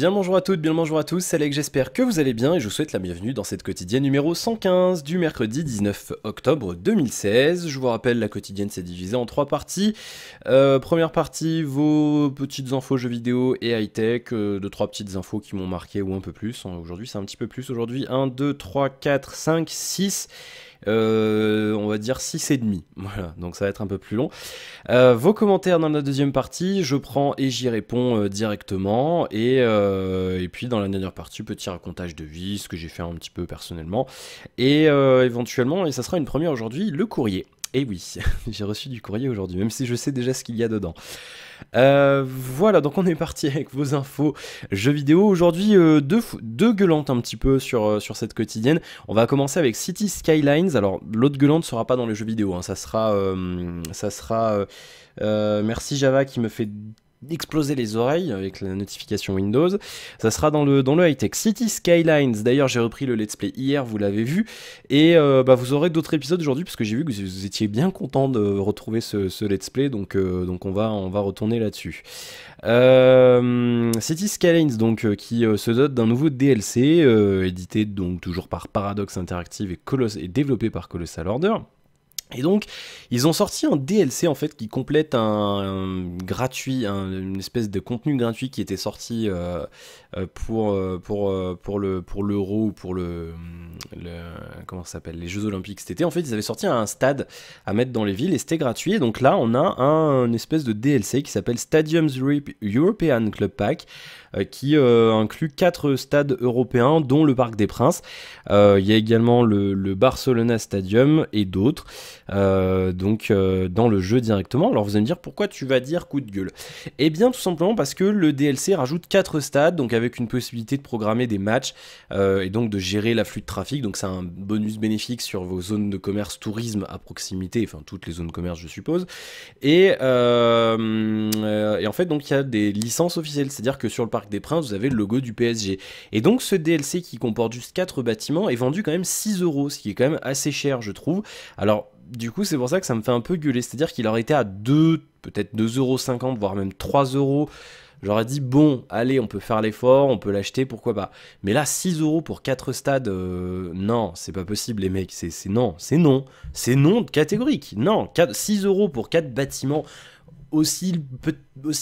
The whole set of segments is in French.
Bien le bonjour à toutes, bien le bonjour à tous, c'est Alex, j'espère que vous allez bien et je vous souhaite la bienvenue dans cette quotidienne numéro 115 du mercredi 19 octobre 2016. Je vous rappelle, la quotidienne s'est divisée en trois parties. Première partie, vos petites infos jeux vidéo et high-tech, deux, trois petites infos qui m'ont marqué ou un peu plus. Aujourd'hui c'est un petit peu plus, aujourd'hui 1, 2, 3, 4, 5, 6... on va dire 6,5, voilà, donc ça va être un peu plus long. Vos commentaires dans la deuxième partie, je prends et j'y réponds directement, et puis dans la dernière partie, petit racontage de vie, ce que j'ai fait un petit peu personnellement, et éventuellement, et ça sera une première aujourd'hui, le courrier. Et oui, j'ai reçu du courrier aujourd'hui, même si je sais déjà ce qu'il y a dedans. Voilà, donc on est parti avec vos infos jeux vidéo. Aujourd'hui, deux gueulantes un petit peu sur cette quotidienne. On va commencer avec City Skylines. Alors, l'autre gueulante sera pas dans les jeux vidéo, hein. Ça sera merci Java qui me fait exploser les oreilles avec la notification Windows. Ça sera dans le high-tech. City Skylines, d'ailleurs j'ai repris le let's play hier, vous l'avez vu, et vous aurez d'autres épisodes aujourd'hui parce que j'ai vu que vous étiez bien content de retrouver ce let's play, donc on va retourner là-dessus. City Skylines donc qui se dote d'un nouveau DLC édité donc toujours par Paradox Interactive et développé par Colossal Order. Et donc, ils ont sorti un DLC en fait qui complète une espèce de contenu gratuit qui était sorti pour l'Euro ou pour comment ça s'appelle, les Jeux Olympiques cet été. En fait, ils avaient sorti un stade à mettre dans les villes et c'était gratuit. Et donc là, on a une espèce de DLC qui s'appelle Stadiums European Club Pack. Qui inclut 4 stades européens, dont le Parc des Princes. Il y a également le Barcelona Stadium et d'autres, dans le jeu directement. Alors vous allez me dire, pourquoi tu vas dire coup de gueule? Eh bien tout simplement parce que le DLC rajoute 4 stades, donc avec une possibilité de programmer des matchs, et donc de gérer l'afflux de trafic, donc c'est un bonus bénéfique sur vos zones de commerce tourisme à proximité, enfin toutes les zones de commerce je suppose, et en fait donc il y a des licences officielles, c'est-à-dire que sur le Parc des Princes, vous avez le logo du PSG. Et donc ce DLC qui comporte juste 4 bâtiments est vendu quand même 6 €, ce qui est quand même assez cher, je trouve. Alors, du coup, c'est pour ça que ça me fait un peu gueuler. C'est-à-dire qu'il aurait été à peut-être 2,50 €, voire même 3 €. J'aurais dit, bon, allez, on peut faire l'effort, on peut l'acheter, pourquoi pas. Mais là, 6 € pour 4 stades, non, c'est pas possible, les mecs. C'est non. C'est non catégorique. Non, 6 € pour 4 bâtiments. Aussi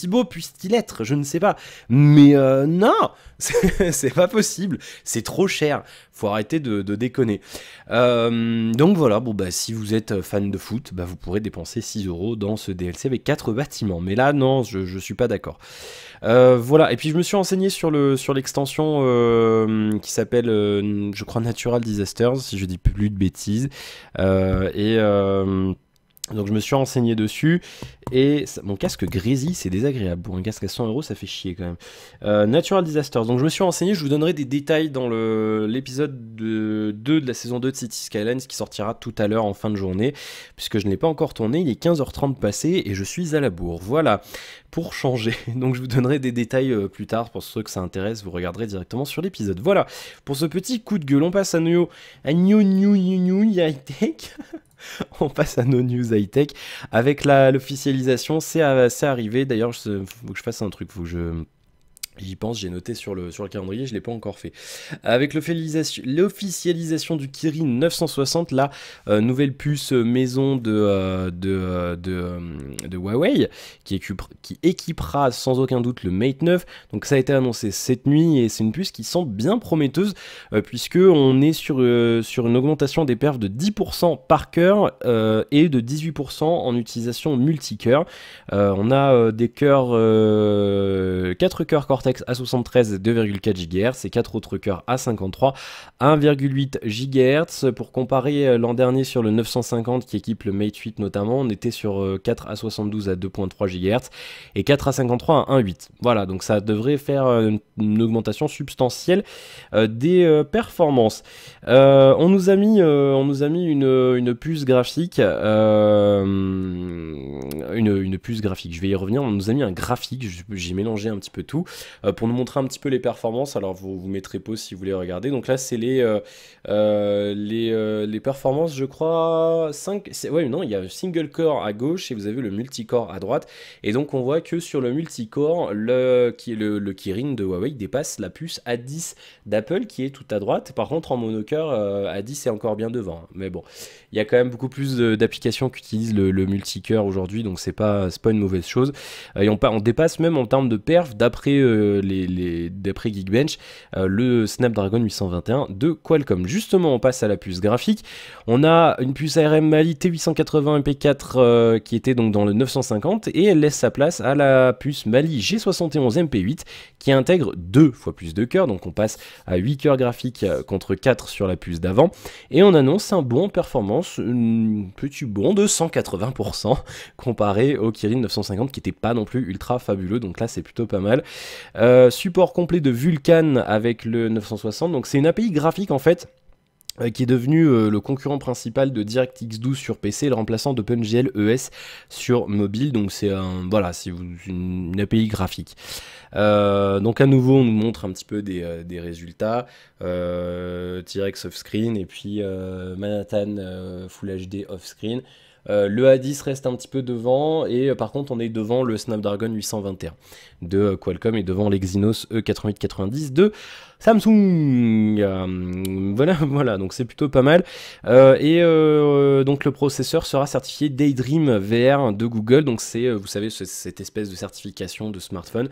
beau puisse-t-il être, je ne sais pas. Mais non, c'est pas possible, c'est trop cher, faut arrêter de déconner. Donc voilà, bon bah si vous êtes fan de foot, bah vous pourrez dépenser 6 € dans ce DLC avec 4 bâtiments. Mais là non, je suis pas d'accord. Voilà, et puis je me suis renseigné sur l'extension qui s'appelle, je crois, Natural Disasters, si je dis plus de bêtises. Donc je me suis renseigné dessus, et mon casque grésille, c'est désagréable. Pour un casque à 100 €, ça fait chier quand même. Natural Disasters, donc je me suis renseigné, je vous donnerai des détails dans l'épisode 2 de la saison 2 de City Skylines qui sortira tout à l'heure en fin de journée, puisque je ne l'ai pas encore tourné, il est 15h30 passé et je suis à la bourre. Voilà, pour changer. Donc je vous donnerai des détails plus tard, pour ceux que ça intéresse, vous regarderez directement sur l'épisode. Voilà, pour ce petit coup de gueule, on passe à New High Tech. On passe à nos news high-tech avec l'officialisation, c'est arrivé. D'ailleurs, il faut que je fasse un truc, faut que j'y pense, j'ai noté sur le calendrier, je ne l'ai pas encore fait. Avec l'officialisation du Kirin 960, la nouvelle puce maison de Huawei, qui équipera sans aucun doute le Mate 9. Donc ça a été annoncé cette nuit et c'est une puce qui semble bien prometteuse, puisque on est sur une augmentation des perfs de 10% par cœur et de 18% en utilisation multi-cœur. On a des cœurs, 4 cœurs Cortex A73 2,4 GHz et 4 autres cœurs A53 1,8 GHz. Pour comparer, l'an dernier sur le 950 qui équipe le Mate 8 notamment, on était sur 4 A72 à 2,3 GHz et 4 A53 à 1,8. Voilà, donc ça devrait faire une augmentation substantielle des performances. On nous a mis une puce graphique une puce graphique. Je vais y revenir. On nous a mis un graphique. J'ai mélangé un petit peu tout pour nous montrer un petit peu les performances. Alors vous mettrez pause si vous voulez regarder. Donc là c'est les performances, je crois 5. Ouais, non, il y a single core à gauche et vous avez le multicore à droite. Et donc on voit que sur le multicore, le Kirin de Huawei dépasse la puce A10 d'Apple qui est tout à droite. Par contre en monocore, A10 est encore bien devant. Mais bon, il y a quand même beaucoup plus d'applications qui utilisent le multicore aujourd'hui, donc c'est pas une mauvaise chose. Et on dépasse même en termes de perf, d'après d'après Geekbench, le Snapdragon 821 de Qualcomm. Justement, on passe à la puce graphique. On a une puce ARM Mali T880 MP4 qui était donc dans le 950 et elle laisse sa place à la puce Mali G71 MP8 qui intègre 2 fois plus de cœurs, donc on passe à 8 cœurs graphiques contre 4 sur la puce d'avant, et on annonce un bond en performance, un petit bond de 180% comparé au Kirin 950 qui n'était pas non plus ultra fabuleux, donc là c'est plutôt pas mal. Support complet de Vulkan avec le 960, donc c'est une API graphique en fait qui est devenu le concurrent principal de DirectX 12 sur PC, le remplaçant d'OpenGL ES sur mobile. Donc c'est voilà, c'est une API graphique. Donc à nouveau, on nous montre un petit peu des résultats. T-Rex off-screen et puis Manhattan Full HD off-screen. Le A10 reste un petit peu devant et par contre on est devant le Snapdragon 821 de Qualcomm et devant l'Exynos E8890 de Samsung. Voilà, donc c'est plutôt pas mal. Donc le processeur sera certifié Daydream VR de Google. Donc c'est, vous savez, cette espèce de certification de smartphone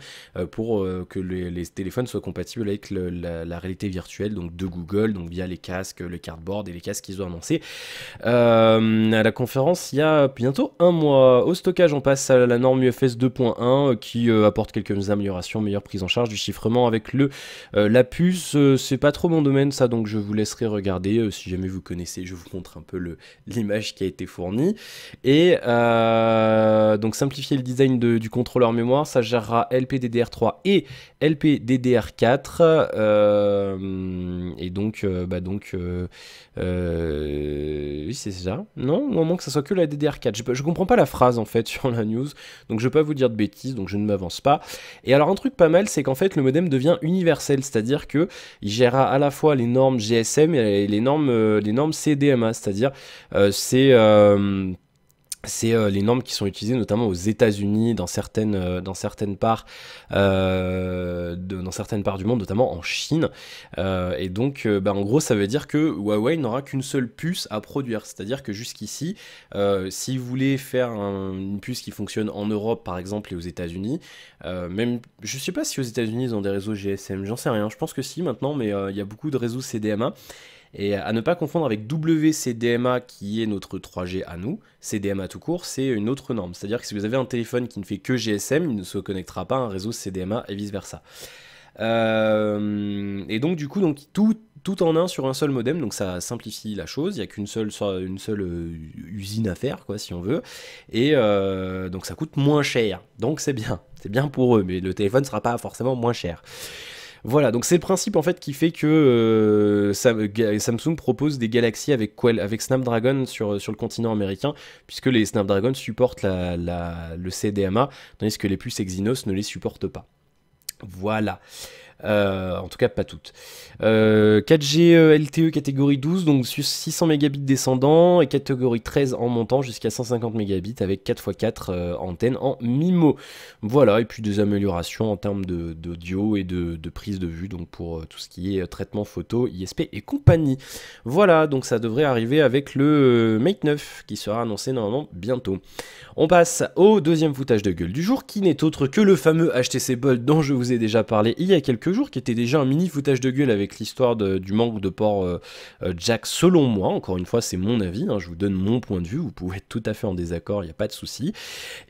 pour que les téléphones soient compatibles avec la réalité virtuelle, donc de Google, donc via les casques, le cardboard et les casques qu'ils ont annoncés à la conférence il y a bientôt un mois. Au stockage, on passe à la norme UFS 2.1 qui apporte quelques améliorations, meilleure prise en charge du chiffrement avec la puce. C'est pas trop mon domaine ça, donc je vous laisserai regarder si jamais vous connaissez. Je vous montre un peu l'image qui a été fournie. Et donc simplifier le design du contrôleur mémoire, ça gérera LPDDR3 et LPDDR4 et donc oui c'est ça, non, au moment que ça soit que la DDR4, je comprends pas la phrase en fait sur la news, donc je vais pas vous dire de bêtises, donc je ne m'avance pas. Et alors un truc pas mal, c'est qu'en fait le modem devient universel, c'est-à-dire que il gérera à la fois les normes GSM et les normes CDMA, c'est-à-dire c'est les normes qui sont utilisées notamment aux États-Unis dans certaines parts du monde, notamment en Chine. Et donc, en gros, ça veut dire que Huawei n'aura qu'une seule puce à produire. C'est-à-dire que jusqu'ici, si vous voulez faire une puce qui fonctionne en Europe, par exemple, et aux États-Unis, même, je sais pas si aux États-Unis ils ont des réseaux GSM, j'en sais rien. Je pense que si maintenant, mais il y a beaucoup de réseaux CDMA. Et à ne pas confondre avec WCDMA qui est notre 3G à nous. CDMA tout court, c'est une autre norme. C'est-à-dire que si vous avez un téléphone qui ne fait que GSM, il ne se connectera pas à un réseau CDMA et vice-versa. Et donc du coup, tout en un sur un seul modem, donc ça simplifie la chose. Il n'y a qu'une seule usine à faire, quoi, si on veut. Et donc ça coûte moins cher. Donc c'est bien pour eux, mais le téléphone ne sera pas forcément moins cher. Voilà, donc c'est le principe en fait qui fait que Samsung propose des Galaxy avec Snapdragon sur le continent américain, puisque les Snapdragon supportent le CDMA, tandis que les puces Exynos ne les supportent pas. Voilà. En tout cas pas toutes. 4G LTE catégorie 12, donc 600 mégabits descendant et catégorie 13 en montant jusqu'à 150 mégabits avec 4x4 antennes en MIMO. Voilà, et puis des améliorations en termes d'audio et de prise de vue, donc pour tout ce qui est traitement photo, ISP et compagnie. Voilà, donc ça devrait arriver avec le Mate 9 qui sera annoncé normalement bientôt. On passe au deuxième foutage de gueule du jour, qui n'est autre que le fameux HTC Bolt dont je vous ai déjà parlé il y a quelques jours, qui était déjà un mini foutage de gueule avec l'histoire du manque de port jack selon moi. Encore une fois, c'est mon avis, hein, je vous donne mon point de vue, vous pouvez être tout à fait en désaccord, il n'y a pas de souci.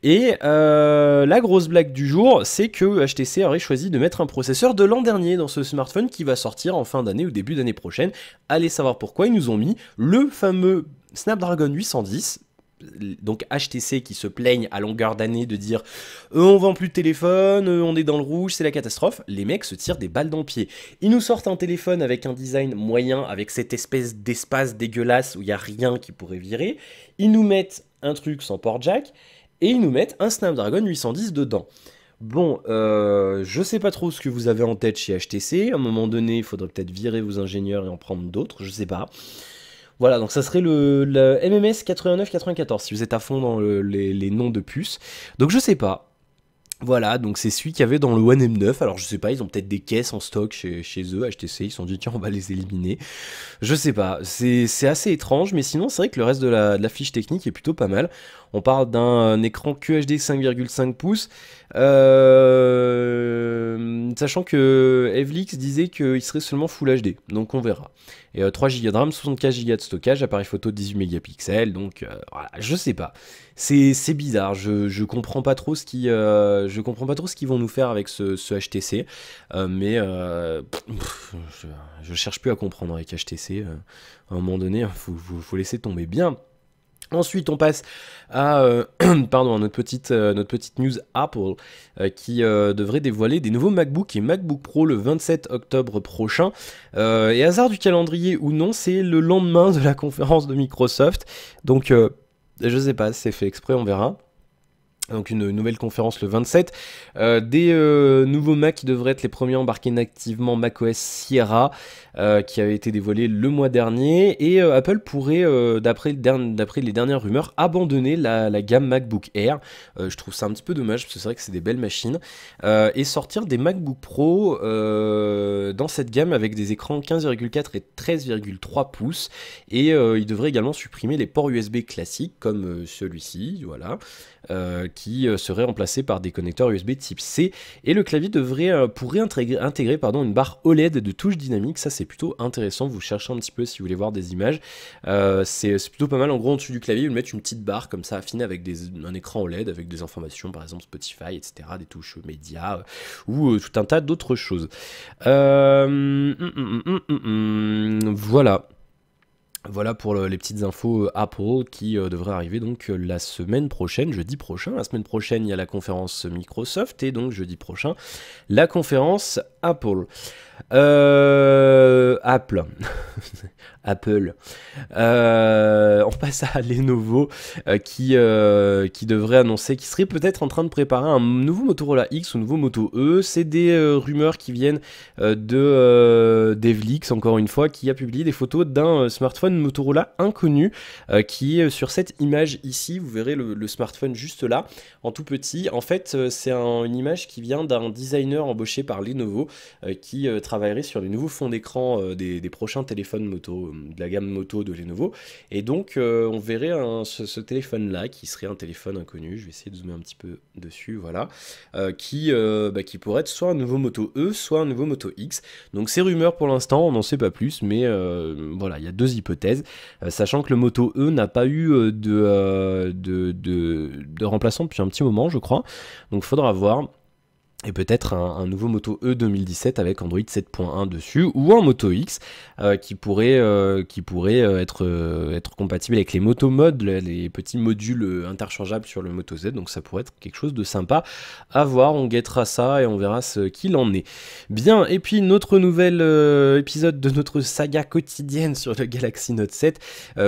Et la grosse blague du jour, c'est que HTC aurait choisi de mettre un processeur de l'an dernier dans ce smartphone qui va sortir en fin d'année ou début d'année prochaine. Allez savoir pourquoi, ils nous ont mis le fameux Snapdragon 810. Donc HTC qui se plaignent à longueur d'année de dire on vend plus de téléphone, on est dans le rouge, c'est la catastrophe. Les mecs se tirent des balles dans le pied. Ils nous sortent un téléphone avec un design moyen, avec cette espèce d'espace dégueulasse où il n'y a rien qui pourrait virer. Ils nous mettent un truc sans port jack. et ils nous mettent un Snapdragon 810 dedans. Bon, je sais pas trop ce que vous avez en tête chez HTC. À un moment donné, il faudrait peut-être virer vos ingénieurs et en prendre d'autres, je sais pas. Voilà, donc ça serait le MMS 8994 si vous êtes à fond dans les noms de puces. Donc je sais pas. Voilà, donc c'est celui qu'il y avait dans le One M9. Alors je sais pas, ils ont peut-être des caisses en stock chez eux, HTC. Ils se sont dit tiens, on va les éliminer. Je sais pas, c'est assez étrange, mais sinon c'est vrai que le reste de la fiche technique est plutôt pas mal. On parle d'un écran QHD 5,5 pouces, sachant que Evlix disait qu'il serait seulement Full HD, donc on verra. Et 3 Go de RAM, 64 Go de stockage, appareil photo 18 mégapixels, donc voilà, je sais pas. C'est bizarre, je comprends pas trop ce je comprends pas trop ce qu'ils vont nous faire avec ce HTC, mais je cherche plus à comprendre avec HTC. À un moment donné, faut laisser tomber bien. Ensuite, on passe à, pardon, à notre petite news Apple qui devrait dévoiler des nouveaux MacBook et MacBook Pro le 27 octobre prochain. Et hasard du calendrier ou non, c'est le lendemain de la conférence de Microsoft. Donc, je sais pas, c'est fait exprès, on verra. Donc une nouvelle conférence le 27, des nouveaux Mac qui devraient être les premiers embarqués nativement macOS Sierra, qui avait été dévoilé le mois dernier, et Apple pourrait, d'après les dernières rumeurs, abandonner la gamme MacBook Air. Je trouve ça un petit peu dommage, parce que c'est vrai que c'est des belles machines, et sortir des MacBook Pro dans cette gamme avec des écrans 15,4 et 13,3 pouces, et ils devraient également supprimer les ports USB classiques, comme celui-ci, voilà, qui serait remplacé par des connecteurs USB type C, et le clavier pourrait intégrer une barre OLED de touches dynamiques. Ça c'est plutôt intéressant, vous cherchez un petit peu si vous voulez voir des images, c'est plutôt pas mal. En gros, en dessous du clavier, ils mettent une petite barre comme ça affinée avec un écran OLED avec des informations, par exemple Spotify, etc., des touches médias ou tout un tas d'autres choses. Voilà. Voilà pour les petites infos Apple qui devraient arriver donc la semaine prochaine, jeudi prochain. La semaine prochaine, il y a la conférence Microsoft et donc jeudi prochain, la conférence Apple. Apple. Apple. On passe à Lenovo qui devrait annoncer, qui serait peut-être en train de préparer un nouveau Motorola X ou nouveau Moto E. C'est des rumeurs qui viennent d'Evlix, encore une fois, qui a publié des photos d'un smartphone Motorola inconnu qui est sur cette image ici. Vous verrez le smartphone juste là, en tout petit. En fait, c'est une image qui vient d'un designer embauché par Lenovo qui travaillerait sur les nouveaux fonds d'écran des prochains téléphones moto, de la gamme moto de Lenovo. Et donc, on verrait ce téléphone-là, qui serait un téléphone inconnu. Je vais essayer de zoomer un petit peu dessus, voilà. Qui pourrait être soit un nouveau Moto E, soit un nouveau Moto X. Donc, ces rumeurs, pour l'instant, on n'en sait pas plus, mais voilà, il y a deux hypothèses. Sachant que le Moto E n'a pas eu de remplaçant depuis un petit moment, je crois. Donc, il faudra voir. Et peut-être un nouveau Moto E 2017 avec Android 7.1 dessus, ou un Moto X qui pourrait être compatible avec les Moto Mods, les petits modules interchangeables sur le Moto Z. Donc ça pourrait être quelque chose de sympa à voir. On guettera ça et on verra ce qu'il en est. Bien, et puis notre nouvel épisode de notre saga quotidienne sur le Galaxy Note 7,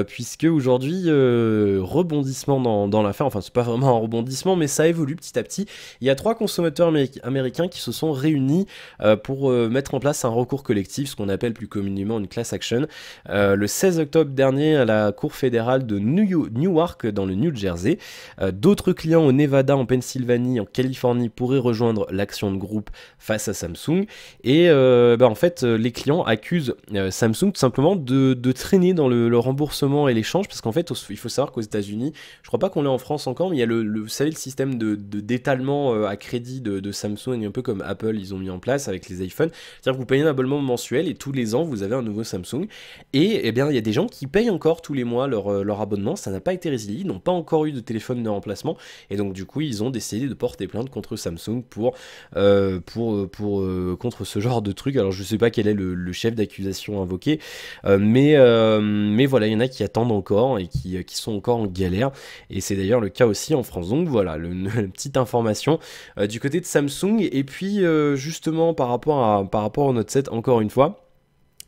puisque aujourd'hui, rebondissement dans l'affaire. Enfin, c'est pas vraiment un rebondissement, mais ça évolue petit à petit. Il y a 3 consommateurs américains qui se sont réunis pour mettre en place un recours collectif, ce qu'on appelle plus communément une class action, le 16 octobre dernier à la Cour fédérale de Newark dans le New Jersey. D'autres clients au Nevada, en Pennsylvanie, en Californie pourraient rejoindre l'action de groupe face à Samsung. Et en fait, les clients accusent Samsung tout simplement de traîner dans le remboursement et l'échange, parce qu'en fait, il faut savoir qu'aux États-Unis, je crois pas qu'on l'ait en France encore, mais il y a vous savez, le système d'étalement à crédit de Samsung, un peu comme Apple, ils ont mis en place avec les iPhones. C'est-à-dire que vous payez un abonnement mensuel et tous les ans, vous avez un nouveau Samsung. Et eh bien, il y a des gens qui payent encore tous les mois leur abonnement. Ça n'a pas été résilié, ils n'ont pas encore eu de téléphone de remplacement. Et donc, du coup, ils ont décidé de porter plainte contre Samsung contre ce genre de truc. Alors, je sais pas quel est le chef d'accusation invoqué, mais voilà, il y en a qui attendent encore et qui sont encore en galère. Et c'est d'ailleurs le cas aussi en France. Donc, voilà, une petite information du côté de Samsung. Et puis justement par rapport au Note 7, encore une fois,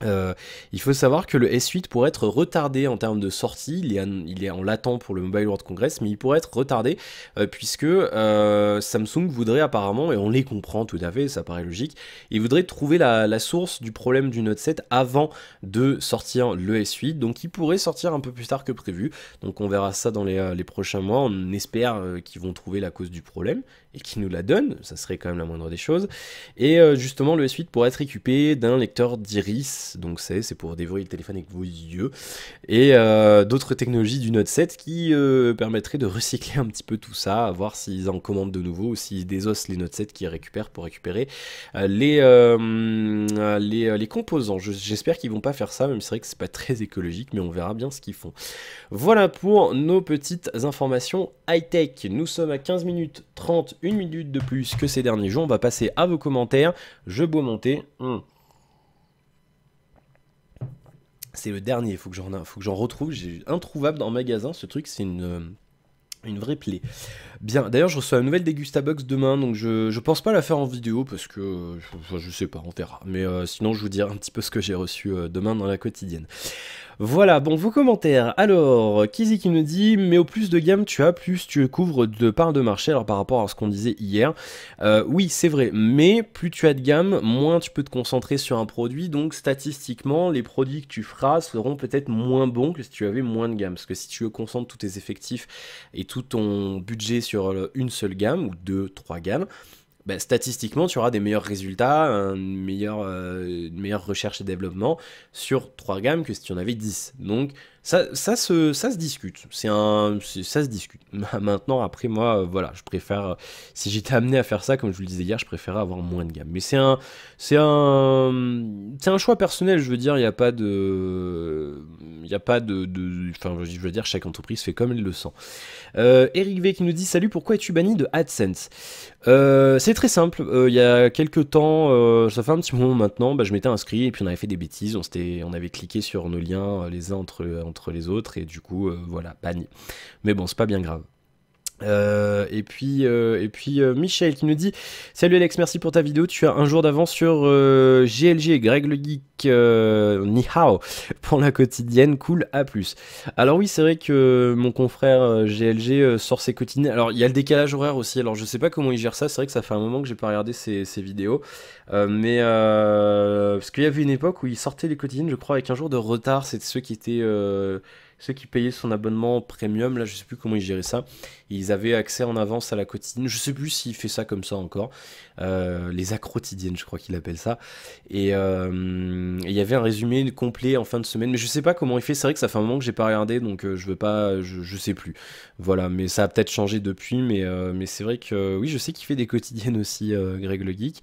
Euh, il faut savoir que le S8 pourrait être retardé en termes de sortie, il est en latent pour le Mobile World Congress, mais il pourrait être retardé puisque Samsung voudrait apparemment, et on les comprend tout à fait, ça paraît logique, il voudrait trouver la source du problème du Note 7 avant de sortir le S8, donc il pourrait sortir un peu plus tard que prévu, donc on verra ça dans les prochains mois, on espère qu'ils vont trouver la cause du problème et qu'ils nous la donnent, ça serait quand même la moindre des choses, et justement le S8 pourrait être équipé d'un lecteur d'iris, donc c'est pour déverrouiller le téléphone avec vos yeux, et d'autres technologies du Note 7 qui permettraient de recycler un petit peu tout ça, à voir s'ils en commandent de nouveau ou s'ils désossent les Note 7 qu'ils récupèrent pour récupérer les composants. J'espère qu'ils vont pas faire ça, même si c'est vrai que c'est pas très écologique, mais on verra bien ce qu'ils font. Voilà pour nos petites informations high-tech. Nous sommes à 15 minutes 30, une minute de plus que ces derniers jours. On va passer à vos commentaires. Je bois mon thé. C'est le dernier, faut que j'en retrouve. J'ai introuvable dans le magasin, ce truc, c'est une vraie plaie. Bien, d'ailleurs, je reçois une nouvelle Degustabox demain, donc je pense pas la faire en vidéo parce que je sais pas, on verra. Mais sinon, je vous dirai un petit peu ce que j'ai reçu demain dans la quotidienne. Voilà, bon, vos commentaires. Alors, Kizi qui nous dit, mais au plus de gamme tu as, plus tu couvres de parts de marché. Alors, par rapport à ce qu'on disait hier, oui, c'est vrai, mais plus tu as de gamme, moins tu peux te concentrer sur un produit. Donc, statistiquement, les produits que tu feras seront peut-être moins bons que si tu avais moins de gamme. Parce que si tu concentres tous tes effectifs et tout ton budget sur une seule gamme, ou deux, trois gammes, bah, statistiquement, tu auras des meilleurs résultats, une meilleure recherche et développement sur 3 gammes que si tu en avais 10. Donc, ça se discute. Ça se discute. Maintenant, après, moi, voilà, je préfère. Si j'étais amené à faire ça, comme je vous le disais hier, je préférais avoir moins de gamme. Mais c'est un choix personnel, je veux dire, il n'y a pas de. Il n'y a pas enfin, je veux dire, chaque entreprise fait comme elle le sent. Eric V qui nous dit salut, pourquoi es-tu banni de AdSense? C'est très simple, il y a quelques temps, ça fait un petit moment maintenant, bah, je m'étais inscrit et puis on avait fait des bêtises, on avait cliqué sur nos liens les uns entre les autres et du coup voilà, banni. Mais bon, c'est pas bien grave. Et puis Michel qui nous dit salut Alex, merci pour ta vidéo, tu as un jour d'avance sur GLG, Greg le Geek, ni hao pour la quotidienne, cool, à plus. Alors oui, c'est vrai que mon confrère GLG sort ses quotidiennes. Alors il y a le décalage horaire aussi, alors je sais pas comment il gère ça, c'est vrai que ça fait un moment que j'ai pas regardé ses vidéos, mais parce qu'il y avait une époque où il sortait les quotidiennes, je crois, avec un jour de retard, c'était ceux qui payaient son abonnement premium, là je sais plus comment ils géraient ça, ils avaient accès en avance à la quotidienne, je sais plus s'il fait ça comme ça encore, les accrotidiennes je crois qu'il appelle ça, et il y avait un résumé complet en fin de semaine, mais je sais pas comment il fait, c'est vrai que ça fait un moment que j'ai pas regardé, donc je veux pas, je sais plus, voilà, mais ça a peut-être changé depuis, mais c'est vrai que oui, je sais qu'il fait des quotidiennes aussi, Greg le Geek,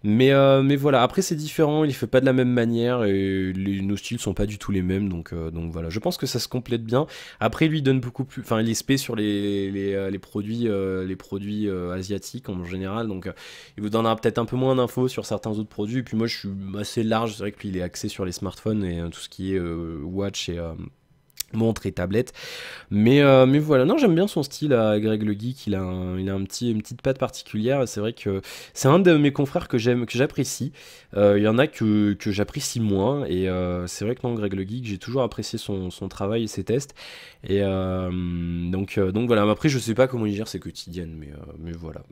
mais voilà, après c'est différent, il fait pas de la même manière, et nos styles sont pas du tout les mêmes, donc voilà, je pense que ça se complète bien. Après lui il donne beaucoup plus, enfin il est spé sur les produits asiatiques en général, donc il vous donnera peut-être un peu moins d'infos sur certains autres produits, et puis moi je suis assez large, c'est vrai que lui il est axé sur les smartphones et tout ce qui est watch et montre et tablette, mais voilà, non, j'aime bien son style à Greg le Geek, il a une petite patte particulière, et c'est vrai que c'est un de mes confrères que j'apprécie, il y en a que j'apprécie moins, et c'est vrai que non, Greg le Geek, j'ai toujours apprécié son travail et ses tests, et donc voilà, mais après je sais pas comment il gère ses quotidiennes, mais voilà.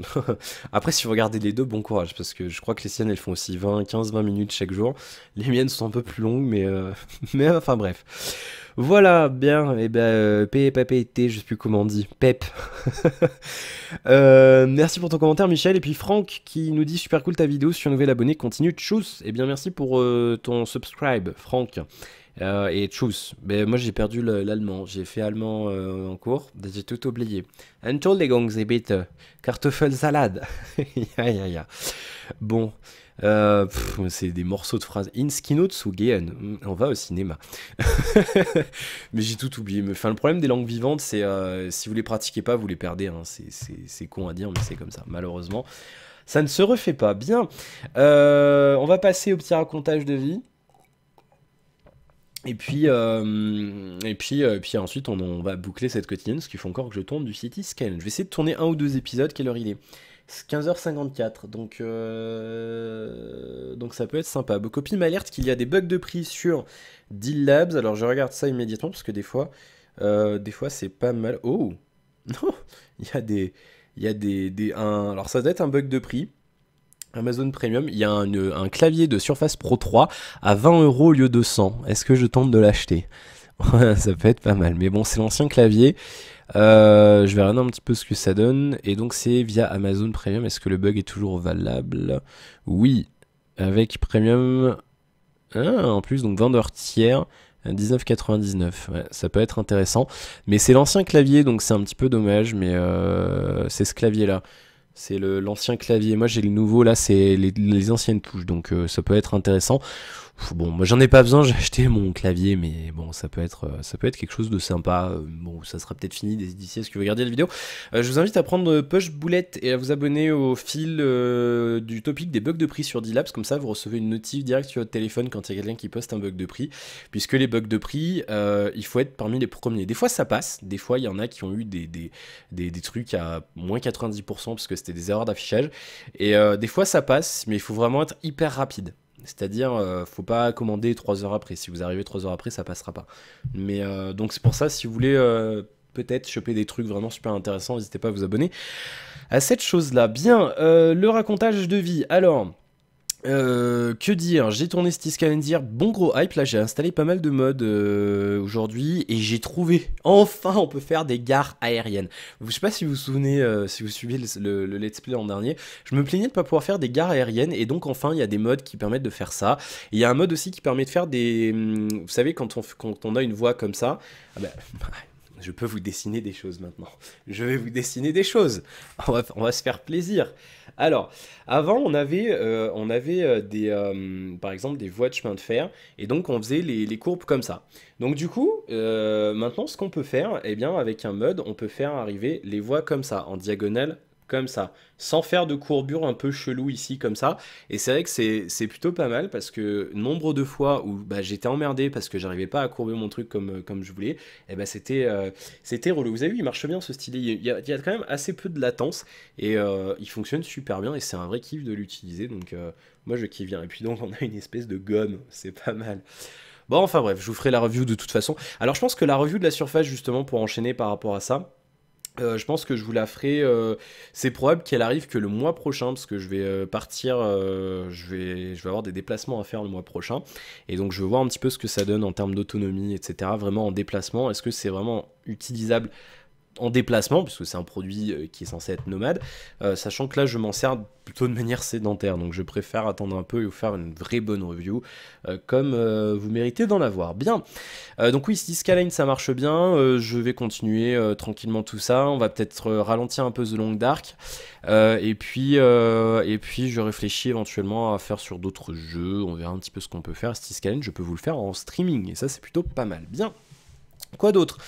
Après si vous regardez les deux, bon courage, parce que je crois que les siennes elles font aussi 15-20 minutes chaque jour, les miennes sont un peu plus longues, mais enfin bref. Voilà, bien, et ben, PEP, je sais plus comment on dit, PEP. Merci pour ton commentaire, Michel. Et puis Franck qui nous dit super cool ta vidéo sur un nouvel abonné, continue, tchuss. Et bien, merci pour ton subscribe, Franck. Et tchuss. Ben, moi, j'ai perdu l'allemand. J'ai fait allemand en cours, j'ai tout oublié. Entschuldigung, Sie bitte. Kartoffelsalade. Ya, ya, ya. Bon. C'est des morceaux de phrases. Ins Kino zu gehen. On va au cinéma. Mais j'ai tout oublié. Enfin, le problème des langues vivantes, c'est si vous les pratiquez pas, vous les perdez. Hein. C'est con à dire, mais c'est comme ça. Malheureusement, ça ne se refait pas. Bien. On va passer au petit racontage de vie. Et puis ensuite, on va boucler cette quotidienne, ce qu'il faut encore que je tourne du City Scan. Je vais essayer de tourner un ou deux épisodes. Quelle heure il est? C'est 15h54, donc ça peut être sympa. Bocopy m'alerte qu'il y a des bugs de prix sur Deal Labs. Alors je regarde ça immédiatement parce que des fois c'est pas mal. Oh non, il y a alors ça doit être un bug de prix. Amazon Premium, il y a un clavier de Surface Pro 3 à 20 € au lieu de 100. Est-ce que je tente de l'acheter? Ça peut être pas mal. Mais bon, c'est l'ancien clavier. Je vais regarder un petit peu ce que ça donne. Et donc, c'est via Amazon Premium. Est-ce que le bug est toujours valable? Oui. Avec Premium. Ah, en plus, donc vendeur tiers. 19,99. Ouais, ça peut être intéressant. Mais c'est l'ancien clavier, donc c'est un petit peu dommage. Mais c'est ce clavier-là. C'est l'ancien clavier. Moi, j'ai le nouveau. Là, c'est les anciennes touches. Donc, ça peut être intéressant. Bon, moi j'en ai pas besoin, j'ai acheté mon clavier, mais bon, ça peut être quelque chose de sympa. Bon, ça sera peut-être fini d'ici à ce que vous regardiez la vidéo. Je vous invite à prendre Push Boulette et à vous abonner au fil du topic des bugs de prix sur D-Labs. Comme ça, vous recevez une notif directe sur votre téléphone quand il y a quelqu'un qui poste un bug de prix. Puisque les bugs de prix, il faut être parmi les premiers. Des fois, ça passe. Des fois, il y en a qui ont eu des trucs à moins 90% parce que c'était des erreurs d'affichage. Et des fois, ça passe, mais il faut vraiment être hyper rapide. C'est-à-dire, faut pas commander 3 heures après. Si vous arrivez 3 heures après, ça passera pas. Mais donc c'est pour ça, si vous voulez peut-être choper des trucs vraiment super intéressants, n'hésitez pas à vous abonner à cette chose-là. Bien, le racontage de vie. Alors, que dire? J'ai tourné Calendar, bon gros hype. Là, j'ai installé pas mal de modes aujourd'hui et j'ai trouvé, enfin, on peut faire des gares aériennes. Je sais pas si vous vous souvenez, si vous suivez le let's play l'an dernier, je me plaignais de pas pouvoir faire des gares aériennes et donc enfin, il y a des modes qui permettent de faire ça. Et il y a un mode aussi qui permet de faire des, vous savez, quand on a une voix comme ça, ah bah, je peux vous dessiner des choses maintenant. Je vais vous dessiner des choses. On va se faire plaisir. Alors, avant, on avait par exemple des voies de chemin de fer, et donc on faisait les courbes comme ça. Donc du coup, maintenant, ce qu'on peut faire, eh bien, avec un mode, on peut faire arriver les voies comme ça, en diagonale, comme ça, sans faire de courbure un peu chelou ici, comme ça. Et c'est vrai que c'est plutôt pas mal, parce que nombre de fois où bah, j'étais emmerdé parce que j'arrivais pas à courber mon truc comme je voulais, et ben c'était relou. Vous avez vu, il marche bien ce stylet, il y a quand même assez peu de latence, et il fonctionne super bien, et c'est un vrai kiff de l'utiliser, donc moi je kiffe bien. Et puis donc on a une espèce de gomme, c'est pas mal. Bon, enfin bref, je vous ferai la review de toute façon. Alors je pense que la review de la surface, justement, pour enchaîner par rapport à ça, je pense que je vous la ferai. C'est probable qu'elle arrive que le mois prochain, parce que je vais partir. Je vais avoir des déplacements à faire le mois prochain. Et donc, je vais voir un petit peu ce que ça donne en termes d'autonomie, etc. Vraiment en déplacement. Est-ce que c'est vraiment utilisable en déplacement, puisque c'est un produit qui est censé être nomade, sachant que là je m'en sers plutôt de manière sédentaire, donc je préfère attendre un peu et vous faire une vraie bonne review, comme vous méritez d'en avoir. Bien, donc oui, si Skyline ça marche bien, je vais continuer tranquillement tout ça, on va peut-être ralentir un peu The Long Dark, et puis je réfléchis éventuellement à faire sur d'autres jeux, on verra un petit peu ce qu'on peut faire. Skyline, je peux vous le faire en streaming, et ça c'est plutôt pas mal. Bien. Quoi d'autre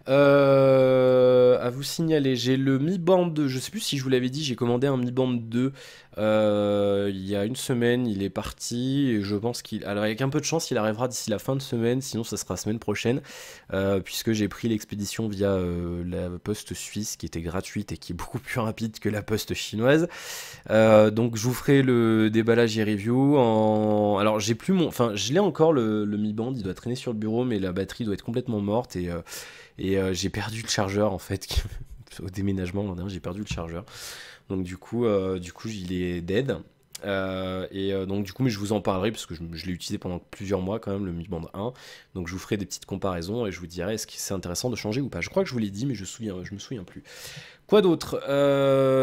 à vous signaler, j'ai le Mi Band 2, je sais plus si je vous l'avais dit, j'ai commandé un Mi Band 2 il y a une semaine, il est parti, et je pense alors avec un peu de chance, il arrivera d'ici la fin de semaine, sinon ça sera semaine prochaine, puisque j'ai pris l'expédition via la poste suisse, qui était gratuite et qui est beaucoup plus rapide que la poste chinoise. Donc je vous ferai le déballage et review alors j'ai plus enfin je l'ai encore le Mi Band, il doit traîner sur le bureau, mais la batterie doit être complètement morte, et j'ai perdu le chargeur en fait au déménagement, j'ai perdu le chargeur, donc du coup il est dead, donc du coup, mais je vous en parlerai parce que je l'ai utilisé pendant plusieurs mois quand même, le Mi Band 1, donc je vous ferai des petites comparaisons et je vous dirai est-ce que c'est intéressant de changer ou pas. Je crois que je vous l'ai dit, mais je me souviens plus. Quoi d'autre?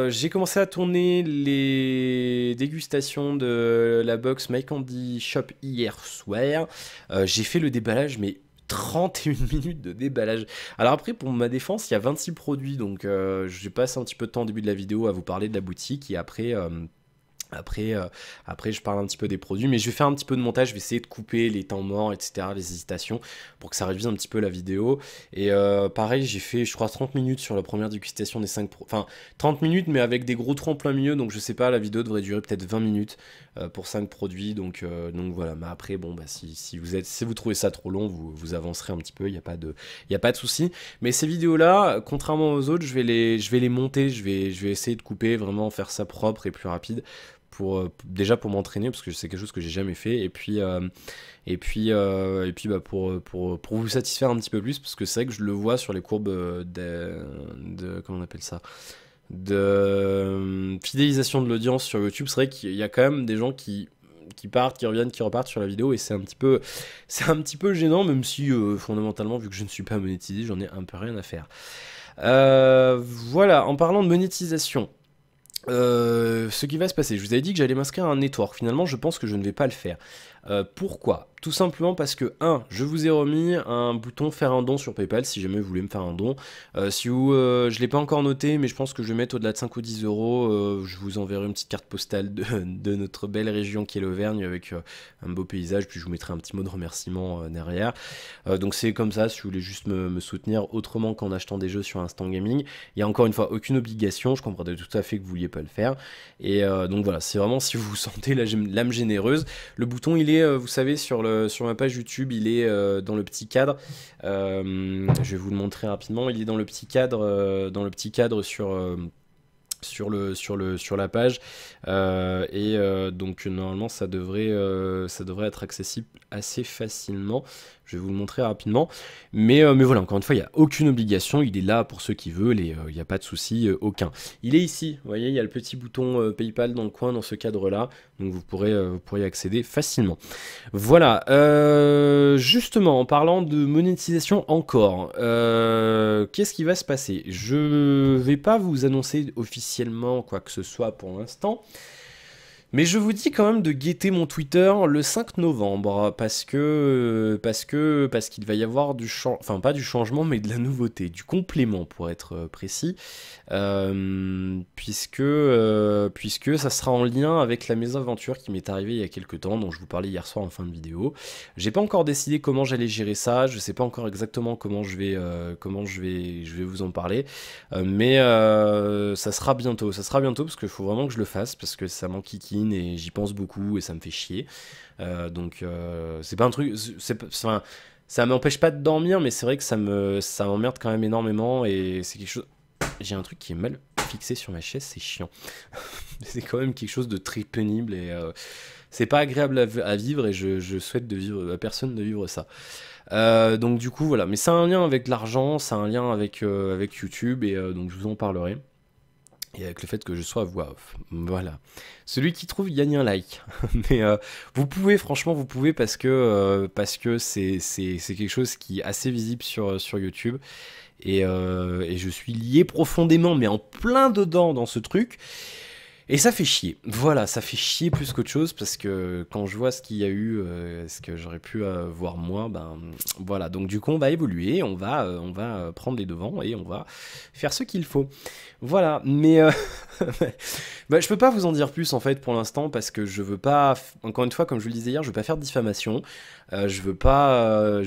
J'ai commencé à tourner les dégustations de la box My Candy Shop hier soir. J'ai fait le déballage, mais 31 minutes de déballage. Alors après, pour ma défense, il y a 26 produits, donc je passe un petit peu de temps au début de la vidéo à vous parler de la boutique, et après Après, je parle un petit peu des produits, mais je vais faire un petit peu de montage, je vais essayer de couper les temps morts, etc., les hésitations, pour que ça révise un petit peu la vidéo. Et pareil, j'ai fait, je crois, 30 minutes sur la première dégustation des 5 Enfin, 30 minutes, mais avec des gros trous en plein milieu, donc je sais pas, la vidéo devrait durer peut-être 20 minutes pour 5 produits, donc voilà. Mais après, bon, bah, si vous trouvez ça trop long, vous avancerez un petit peu, y a pas de souci. Mais ces vidéos-là, contrairement aux autres, je vais les monter, je vais essayer de couper, vraiment faire ça propre et plus rapide déjà pour m'entraîner parce que c'est quelque chose que j'ai jamais fait et puis bah pour vous satisfaire un petit peu plus parce que c'est vrai que je le vois sur les courbes comment on appelle ça, de fidélisation de l'audience sur YouTube. C'est vrai qu'il y a quand même des gens qui partent, qui reviennent, qui repartent sur la vidéo et c'est un petit peu gênant, même si fondamentalement, vu que je ne suis pas monétisé, j'en ai un peu rien à faire. Voilà, en parlant de monétisation, ce qui va se passer, je vous avais dit que j'allais m'inscrire à un network. Finalement, je pense que je ne vais pas le faire. Pourquoi? Tout simplement parce que, je vous ai remis un bouton faire un don sur PayPal si jamais vous voulez me faire un don. Je l'ai pas encore noté, mais je pense que je vais mettre au-delà de 5 ou 10 euros. Je vous enverrai une petite carte postale de notre belle région qui est l'Auvergne avec un beau paysage, puis je vous mettrai un petit mot de remerciement derrière. Donc c'est comme ça, si vous voulez juste me soutenir autrement qu'en achetant des jeux sur Instant Gaming. Il y a encore une fois aucune obligation, je comprendrais tout à fait que vous vouliez pas le faire. Et donc voilà, c'est vraiment si vous vous sentez l'âme généreuse. Le bouton, il est, vous savez, sur ma page YouTube, il est dans le petit cadre. Je vais vous le montrer rapidement. Il est dans le petit cadre sur la page. Donc normalement, ça devrait être accessible assez facilement. Je vais vous le montrer rapidement. Mais voilà, encore une fois, il n'y a aucune obligation. Il est là pour ceux qui veulent et il n'y a pas de souci aucun. Il est ici. Vous voyez, il y a le petit bouton PayPal dans le coin, dans ce cadre-là. Donc vous pourrez y accéder facilement. Voilà. Justement, en parlant de monétisation encore, qu'est-ce qui va se passer? Je vais pas vous annoncer officiellement quoi que ce soit pour l'instant. Mais je vous dis quand même de guetter mon Twitter le 5 novembre parce qu'il va y avoir enfin pas du changement mais de la nouveauté, du complément pour être précis, puisque ça sera en lien avec la mésaventure qui m'est arrivée il y a quelques temps, dont je vous parlais hier soir en fin de vidéo. J'ai pas encore décidé comment j'allais gérer ça, je sais pas encore exactement comment je vais vous en parler, mais ça sera bientôt parce qu'il faut vraiment que je le fasse parce que ça m'enquiquine et j'y pense beaucoup et ça me fait chier. C'est pas un truc, enfin, ça m'empêche pas de dormir, mais c'est vrai que ça m'emmerde quand même énormément et c'est quelque chose. J'ai un truc qui est mal fixé sur ma chaise, c'est chiant. C'est quand même quelque chose de très pénible et c'est pas agréable à vivre et je souhaite à personne de vivre ça. Donc du coup voilà, mais c'est un lien avec l'argent, c'est un lien avec YouTube et donc je vous en parlerai. Et avec le fait que je sois voix off. Voilà. Celui qui trouve, gagne un like. Mais vous pouvez, franchement, vous pouvez parce que c'est quelque chose qui est assez visible sur YouTube. Et je suis lié profondément, mais en plein dedans dans ce truc. Et ça fait chier. Voilà, ça fait chier plus qu'autre chose parce que quand je vois ce qu'il y a eu, ce que j'aurais pu voir moi, ben voilà. Donc du coup, on va évoluer, on va prendre les devants et on va faire ce qu'il faut. Voilà, mais bah, je peux pas vous en dire plus en fait pour l'instant parce que je veux pas, encore une fois, comme je vous le disais hier, je veux pas faire de diffamation. Je veux pas,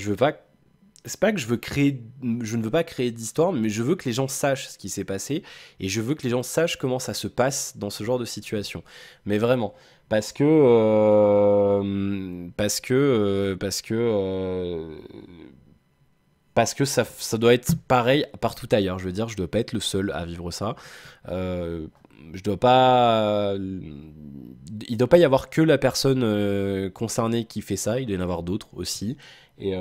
c'est pas que je ne veux pas créer d'histoire, mais je veux que les gens sachent ce qui s'est passé et je veux que les gens sachent comment ça se passe dans ce genre de situation. Mais vraiment, parce que ça doit être pareil partout ailleurs. Je veux dire, je dois pas être le seul à vivre ça. Je dois pas, il doit pas y avoir que la personne concernée qui fait ça. Il doit y en avoir d'autres aussi. Et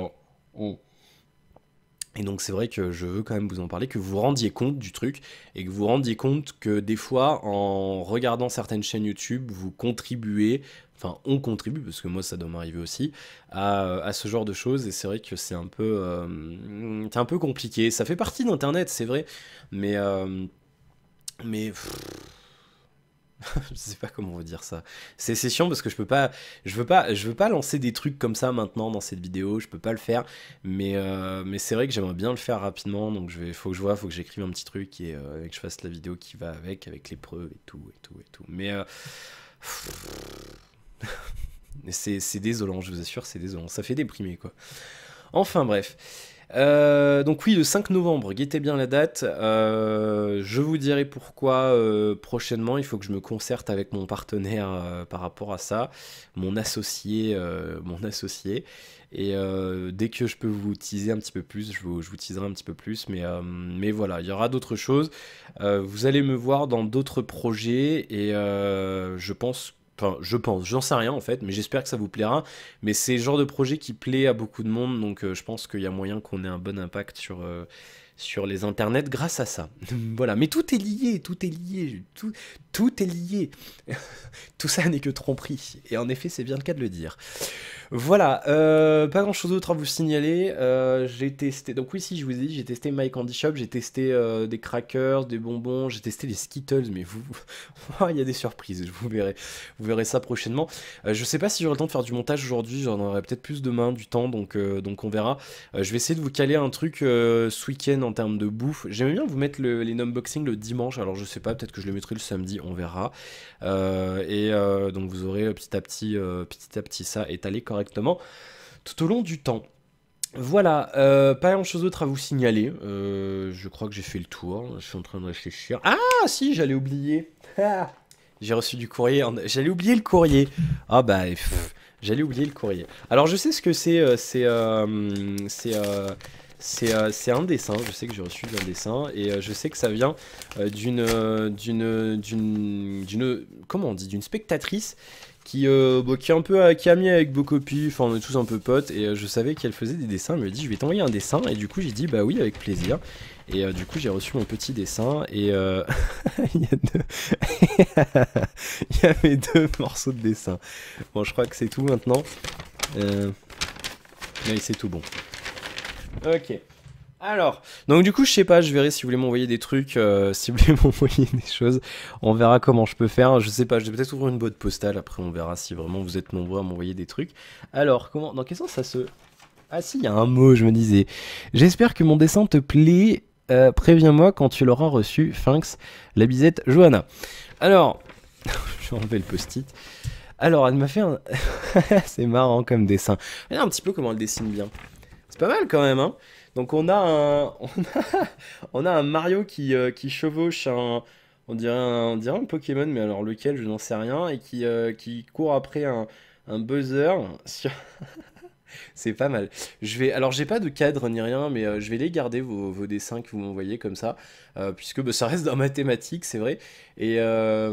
Et donc c'est vrai que je veux quand même vous en parler, que vous vous rendiez compte du truc, et que vous vous rendiez compte que des fois, en regardant certaines chaînes YouTube, vous contribuez, enfin on contribue, parce que moi ça doit m'arriver aussi, à ce genre de choses, et c'est vrai que c'est un peu compliqué. Ça fait partie d'Internet, c'est vrai, mais je sais pas comment vous dire ça. C'est chiant parce que je veux pas lancer des trucs comme ça maintenant dans cette vidéo, je peux pas le faire, mais c'est vrai que j'aimerais bien le faire rapidement, donc faut que j'écrive un petit truc et que je fasse la vidéo qui va avec les preuves et tout. Mais C'est désolant, je vous assure, c'est désolant. Ça fait déprimer, quoi. Enfin, bref. Donc oui, le 5 novembre, guettez bien la date. Je vous dirai pourquoi prochainement. Il faut que je me concerte avec mon partenaire par rapport à ça, mon associé, Et dès que je peux vous teaser un petit peu plus, je vous teaserai un petit peu plus. Mais voilà, il y aura d'autres choses. Vous allez me voir dans d'autres projets et j'en sais rien en fait, mais j'espère que ça vous plaira. Mais c'est le genre de projet qui plaît à beaucoup de monde, donc je pense qu'il y a moyen qu'on ait un bon impact sur les internets grâce à ça. Voilà, mais tout est lié, tout est lié. Tout ça n'est que tromperie, et en effet, c'est bien le cas de le dire. Voilà, pas grand chose d'autre à vous signaler. J'ai testé, donc oui, si je vous ai dit, j'ai testé My Candy Shop, j'ai testé des crackers, des bonbons, j'ai testé les Skittles, mais il y a des surprises, vous verrez ça prochainement. Je sais pas si j'aurai le temps de faire du montage aujourd'hui, j'en aurai peut-être plus demain du temps, donc on verra. Je vais essayer de vous caler un truc ce week-end en termes de bouffe. J'aime bien vous mettre les unboxings le dimanche, alors je sais pas, peut-être que je le mettrai le samedi, on verra. Donc vous aurez petit à petit ça étalé correctement tout au long du temps. Voilà, pas grand chose d'autre à vous signaler. Je crois que j'ai fait le tour. Je suis en train de réfléchir. Ah si, j'allais oublier. Ah, j'ai reçu du courrier. J'allais oublier le courrier. Ah bah, j'allais oublier le courrier. Alors je sais ce que c'est. C'est un dessin, je sais que j'ai reçu un dessin, et je sais que ça vient comment on dit, d'une spectatrice qui est amie avec Bocopi, enfin on est tous un peu potes, et je savais qu'elle faisait des dessins, elle me dit je vais t'envoyer un dessin, et du coup j'ai dit bah oui avec plaisir, et du coup j'ai reçu mon petit dessin, et il y avait deux morceaux de dessin. Bon je crois que c'est tout maintenant, mais c'est tout bon. Ok. Alors, donc du coup, je sais pas, je verrai si vous voulez m'envoyer des trucs, si vous voulez m'envoyer des choses, on verra comment je peux faire, je sais pas, je vais peut-être ouvrir une boîte postale, après on verra si vraiment vous êtes nombreux à m'envoyer des trucs. Alors, dans quel sens ça se... Ah si, il y a un mot, je me disais. J'espère que mon dessin te plaît, préviens-moi quand tu l'auras reçu, thanks, la bisette Johanna. Alors, je vais enlever le post-it. Alors, elle m'a fait un... C'est marrant comme dessin. Regarde un petit peu comment elle dessine bien. C'est pas mal quand même, hein. Donc on a un Mario qui chevauche on dirait un Pokémon, mais alors lequel, je n'en sais rien, et qui court après un buzzer. C'est pas mal. Alors j'ai pas de cadre ni rien, mais je vais les garder vos dessins que vous m'envoyez comme ça, puisque bah, ça reste dans mathématiques, c'est vrai. Bah,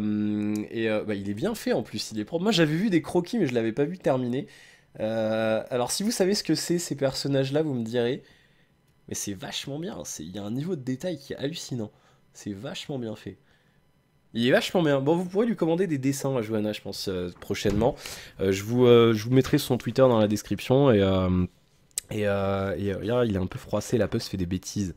il est bien fait en plus, il est propre. Moi j'avais vu des croquis, mais je l'avais pas vu terminer. Alors si vous savez ce que c'est ces personnages-là, vous me direz. Mais c'est vachement bien, il y a un niveau de détail qui est hallucinant. C'est vachement bien fait. Il est vachement bien. Bon, vous pourrez lui commander des dessins à Johanna, je pense, prochainement. Je vous mettrai son Twitter dans la description. Regarde, il est un peu froissé, la puce fait des bêtises.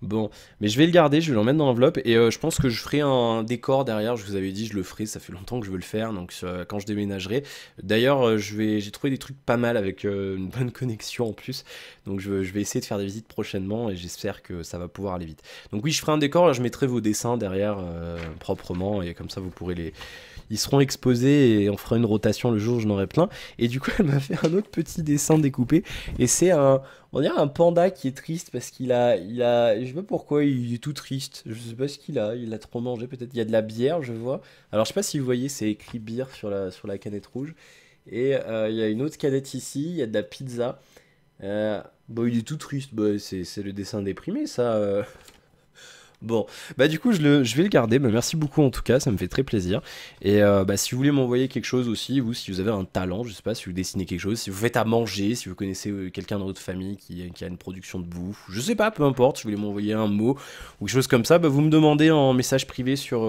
Bon, mais je vais le garder, je vais l'en mettre dans l'enveloppe, et je pense que je ferai un décor derrière, je vous avais dit je le ferai, ça fait longtemps que je veux le faire, donc quand je déménagerai. D'ailleurs, j'ai trouvé des trucs pas mal avec une bonne connexion en plus, donc je vais essayer de faire des visites prochainement, et j'espère que ça va pouvoir aller vite. Donc oui, je ferai un décor, là je mettrai vos dessins derrière proprement, et comme ça vous pourrez ils seront exposés, et on fera une rotation le jour où j'en aurai plein. Et du coup, elle m'a fait un autre petit dessin découpé, et c'est on dirait un panda qui est triste parce je sais pas pourquoi, il est tout triste. Je sais pas ce qu'il a trop mangé peut-être. Il y a de la bière, je vois. Alors je sais pas si vous voyez, c'est écrit bière sur la canette rouge. Et il y a une autre canette ici, il y a de la pizza. Bon, il est tout triste, bah, c'est le dessin déprimé ça. Bon, bah du coup je vais le garder, bah, merci beaucoup en tout cas, ça me fait très plaisir. Et bah, si vous voulez m'envoyer quelque chose aussi, vous, si vous avez un talent, je sais pas, si vous dessinez quelque chose, si vous faites à manger, si vous connaissez quelqu'un dans votre famille qui a une production de bouffe, je sais pas, peu importe, si vous voulez m'envoyer un mot ou quelque chose comme ça, bah, vous me demandez en message privé sur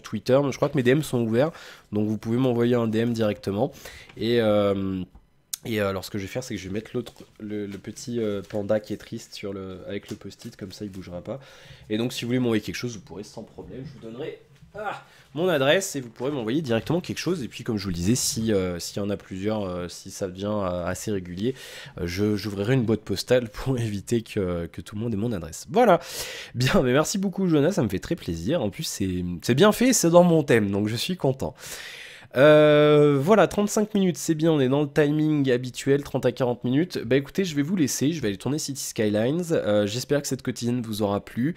Twitter. Je crois que mes DM sont ouverts, donc vous pouvez m'envoyer un DM directement. Et alors ce que je vais faire, c'est que je vais mettre le petit panda qui est triste avec le post-it, comme ça il bougera pas. Et donc si vous voulez m'envoyer quelque chose, vous pourrez sans problème, je vous donnerai mon adresse et vous pourrez m'envoyer directement quelque chose. Et puis, comme je vous le disais, s'il y en a plusieurs, si ça devient assez régulier, j'ouvrirai une boîte postale pour éviter que tout le monde ait mon adresse. Voilà. Bien, mais merci beaucoup, Jonas, ça me fait très plaisir. En plus, c'est bien fait, c'est dans mon thème, donc je suis content. Voilà, 35 minutes, c'est bien, on est dans le timing habituel, 30 à 40 minutes. Bah écoutez, je vais vous laisser, je vais aller tourner City Skylines. J'espère que cette quotidienne vous aura plu.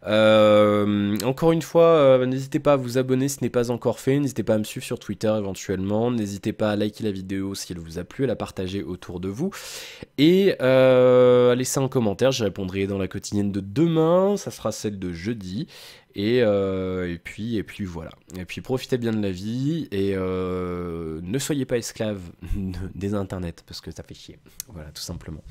Encore une fois, n'hésitez pas à vous abonner si ce n'est pas encore fait. N'hésitez pas à me suivre sur Twitter éventuellement. N'hésitez pas à liker la vidéo si elle vous a plu, à la partager autour de vous. Et à laisser un commentaire, j'y répondrai dans la quotidienne de demain. Ça sera celle de jeudi. Et puis voilà. Et puis profitez bien de la vie et ne soyez pas esclaves des internets parce que ça fait chier. Voilà, tout simplement.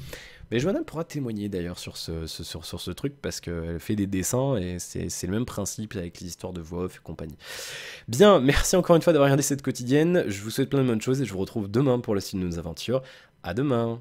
Mais Joanna pourra témoigner d'ailleurs sur ce truc parce qu'elle fait des dessins et c'est le même principe avec les histoires de voix off et compagnie. Bien, merci encore une fois d'avoir regardé cette quotidienne. Je vous souhaite plein de bonnes choses et je vous retrouve demain pour la suite de nos aventures. À demain!